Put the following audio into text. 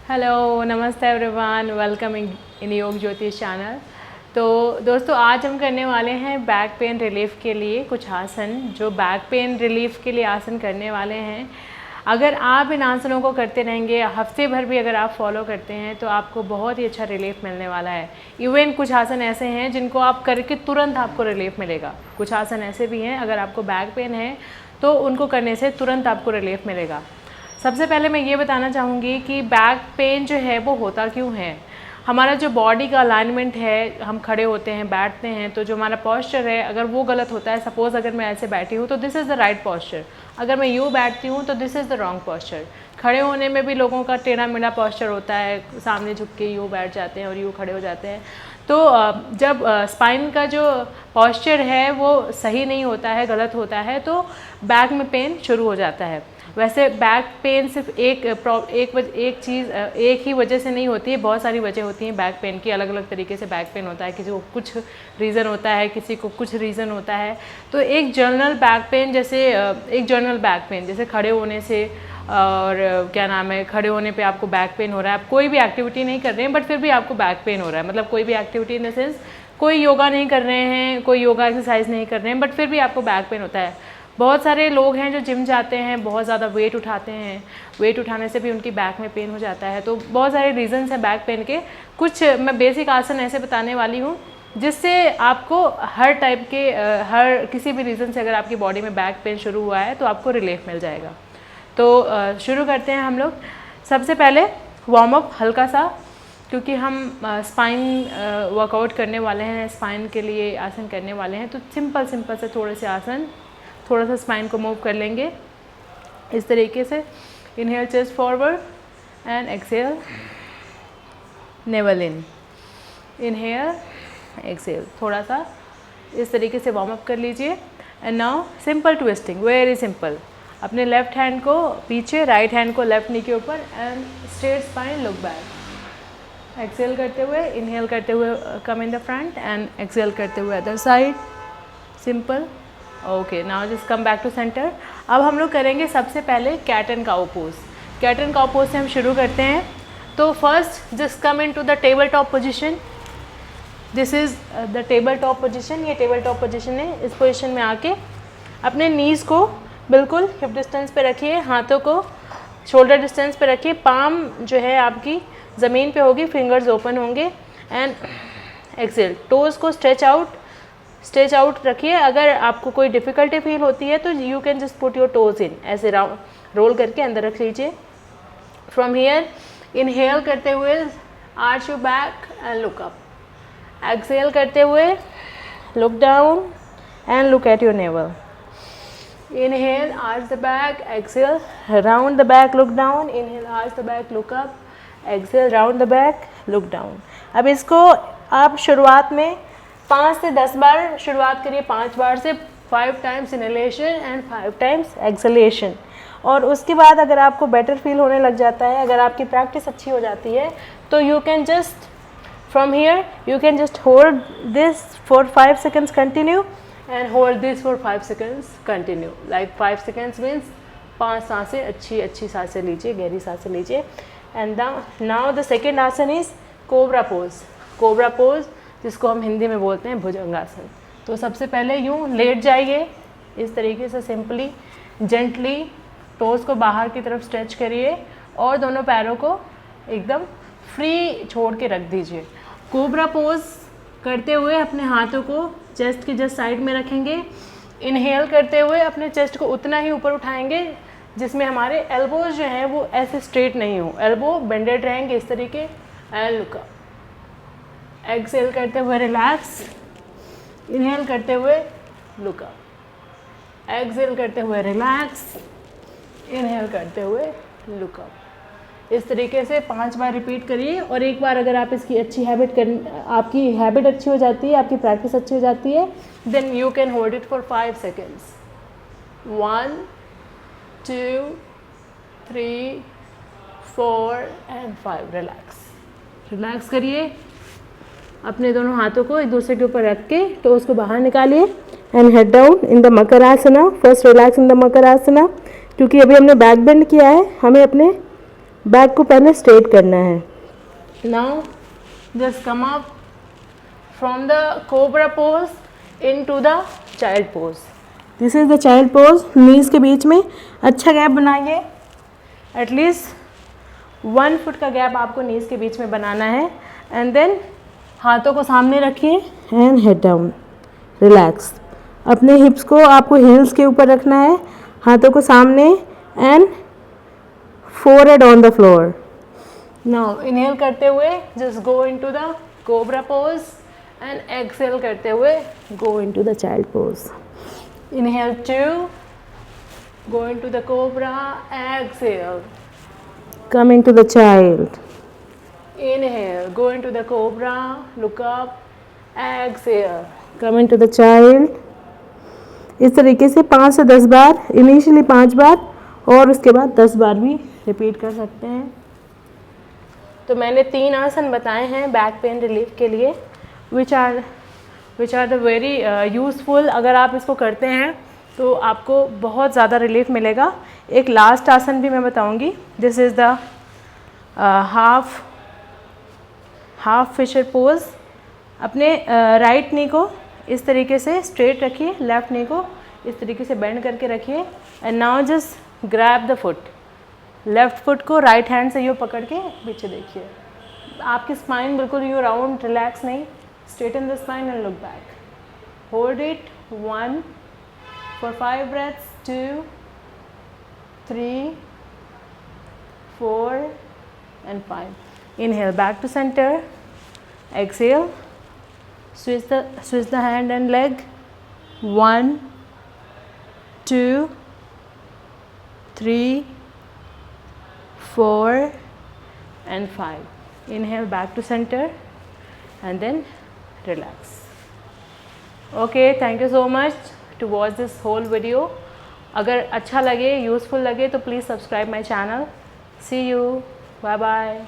Hello, नमस्ते everyone, welcome in योग ज्योतिष चैनल। तो दोस्तों, आज हम करने वाले हैं बैक पेन रिलीफ के लिए कुछ आसन, जो बैक पेन रिलीफ के लिए आसन करने वाले हैं। अगर आप इन आसनों को करते रहेंगे, हफ्ते भर भी अगर आप फॉलो करते हैं तो आपको बहुत ही अच्छा रिलीफ मिलने वाला है। इवन कुछ आसन ऐसे हैं जिनको आप करके तुरंत आपको रिलीफ मिलेगा। कुछ आसन ऐसे भी हैं, अगर आपको बैक पेन है तो उनको करने से तुरंत आपको रिलीफ मिलेगा। सबसे पहले मैं ये बताना चाहूँगी कि बैक पेन जो है वो होता क्यों है। हमारा जो बॉडी का अलाइनमेंट है, हम खड़े होते हैं, बैठते हैं, तो जो हमारा पॉस्चर है अगर वो गलत होता है, सपोज़ अगर मैं ऐसे बैठी हूँ तो this is the right posture, अगर मैं यूँ बैठती हूँ तो this is the wrong posture. खड़े होने में भी लोगों का टेढ़ा मेढ़ा पॉस्चर होता है, सामने झुक के यूँ बैठ जाते हैं और यूँ खड़े हो जाते हैं। तो जब स्पाइन का जो पॉस्चर है वो सही नहीं होता है, गलत होता है, तो बैक में पेन शुरू हो जाता है। वैसे बैक पेन सिर्फ एक ही वजह से नहीं होती है, बहुत सारी वजह होती हैं बैक पेन की। अलग अलग तरीके से बैक पेन होता है, किसी को कुछ रीज़न होता है, किसी को कुछ रीज़न होता है। तो एक जनरल बैक पेन जैसे खड़े होने से, और क्या नाम है, खड़े होने पे आपको बैक पेन हो रहा है, आप कोई भी एक्टिविटी नहीं कर रहे हैं बट फिर भी आपको बैक पेन हो रहा है, मतलब कोई भी एक्टिविटी इन द सेंस कोई योगा नहीं कर रहे हैं, कोई योगा एक्सरसाइज नहीं कर रहे हैं बट फिर भी आपको बैक पेन होता है। बहुत सारे लोग हैं जो जिम जाते हैं, बहुत ज़्यादा वेट उठाते हैं, वेट उठाने से भी उनकी बैक में पेन हो जाता है। तो बहुत सारे रीज़न्स हैं बैक पेन के। कुछ मैं बेसिक आसन ऐसे बताने वाली हूँ जिससे आपको हर टाइप के हर किसी भी रीज़न से अगर आपकी बॉडी में बैक पेन शुरू हुआ है तो आपको रिलीफ मिल जाएगा। तो शुरू करते हैं हम लोग। सबसे पहले वार्म अप हल्का सा, क्योंकि हम स्पाइन वर्कआउट करने वाले हैं, स्पाइन के लिए आसन करने वाले हैं, तो सिंपल से थोड़े से आसन, थोड़ा सा स्पाइन को मूव कर लेंगे इस तरीके से। Inhale chest forward and exhale navel in, inhale exhale, थोड़ा सा इस तरीके से वार्म अप कर लीजिए। And now simple twisting, very simple. अपने लेफ्ट हैंड को पीछे, राइट हैंड को लेफ्ट नी के ऊपर and straight spine, look back. Exhale करते हुए, इनहेल करते हुए come in the front and exhale करते हुए other side, simple. Okay, now just come back to centre. अब हम लोग करेंगे सबसे पहले cat and cow pose. Cat and cow pose से हम शुरू करते हैं। तो first just come in to the table top position. This is the table top position, ये टेबल टॉप पोजिशन है। इस पोजिशन में आके अपने नीज़ को बिल्कुल हिप डिस्टेंस पे रखिए, हाथों को शोल्डर डिस्टेंस पे रखिए, पाम जो है आपकी ज़मीन पे होगी, फिंगर्स ओपन होंगे एंड एक्सेल। टोज़ को स्ट्रेच आउट रखिए। अगर आपको कोई डिफ़िकल्टी फील होती है तो you can just put your toes in, ऐसे राउंड रोल करके अंदर रख लीजिए। फ्रॉम हियर इनहेल करते हुए arch your back and look up. Exhale करते हुए look down and look at your naval. Inhale, arch the back, exhale, round the back, look down, inhale, arch the back, look up, exhale, round the back, look down। अब इसको आप शुरुआत में 5 से 10 बार शुरुआत करिए, 5 बार से 5 times inhalation and 5 times exhalation. और उसके बाद अगर आपको बेटर फील होने लग जाता है, अगर आपकी प्रैक्टिस अच्छी हो जाती है, तो you can just from here you can just hold this for 5 seconds continue and hold this for 5 seconds continue, like 5 seconds means 5 सांसें अच्छी सांसें लीजिए, गहरी सांसें लीजिए। and now the second आसन is कोबरा पोज, जिसको हम हिंदी में बोलते हैं भुजंगासन। तो सबसे पहले यूँ लेट जाइए इस तरीके से, सिंपली जेंटली टोज़ को बाहर की तरफ स्ट्रेच करिए और दोनों पैरों को एकदम फ्री छोड़ के रख दीजिए। कोबरा पोज करते हुए अपने हाथों को चेस्ट की जस्ट साइड में रखेंगे। इनहेल करते हुए अपने चेस्ट को उतना ही ऊपर उठाएंगे जिसमें हमारे एल्बोज जो हैं वो ऐसे स्ट्रेट नहीं हो, एल्बो बेंडेड रहेंगे इस तरीके। And look up. एक्सहेल करते हुए रिलैक्स, इनहेल करते हुए लुक अप, एक्सहेल करते हुए रिलैक्स, इनहेल करते हुए लुक अप। इस तरीके से 5 बार रिपीट करिए। और एक बार अगर आप इसकी अच्छी आपकी हैबिट अच्छी हो जाती है, आपकी प्रैक्टिस अच्छी हो जाती है, then you can hold it for 5 seconds। 1 2 3 4 and 5। Relax करिए। अपने दोनों हाथों को एक दूसरे के ऊपर रख के तो उसको बाहर निकालिए and head down in the Makarasana. First relax in the Makarasana, क्योंकि अभी हमने बैक बेंड किया है, हमें अपने बैक को पहले स्ट्रेट करना है। Now just come up from the cobra pose into the child pose. This is the child pose. Knees के बीच में अच्छा गैप बनाइए, एटलीस्ट 1 फुट का गैप आपको नीज के बीच में बनाना है। एंड देन हाथों को सामने रखिए एंड हेड डाउन, रिलैक्स। अपने हिप्स को आपको हील्स के ऊपर रखना है, हाथों को सामने and forehead on the floor. Now inhale करते हुए just go into the cobra pose and exhale करते हुए go into the child pose. Inhale 2, go into the cobra, exhale, come into the child, inhale, go into the cobra, look up, exhale, come into the child। इस तरीके से 5 से 10 बार, initially 5 बार और उसके बाद 10 बार भी रिपीट कर सकते हैं। तो मैंने 3 आसन बताए हैं बैक पेन रिलीफ के लिए, which are the very useful. अगर आप इसको करते हैं तो आपको बहुत ज़्यादा रिलीफ मिलेगा। एक लास्ट आसन भी मैं बताऊंगी। This is the half fisher pose. अपने राइट नी को इस तरीके से स्ट्रेट रखिए, लेफ्ट नी को इस तरीके से बेंड करके रखिए and now just grab the foot. Left foot को राइट हैंड से यूँ पकड़ के पीछे देखिए। आपकी स्पाइन बिल्कुल यूँ राउंड रिलैक्स नहीं, straighten the spine and look back. Hold it 1 for 5 breaths, 2, 3, 4 and 5. Inhale back to center, exhale, switch the hand and leg, 1, 2, 3, 4 and 5. Inhale back to center and then relax. Okay, thank you so much to watch this whole video. अगर अच्छा लगे, useful लगे तो please subscribe my channel. See you, bye bye.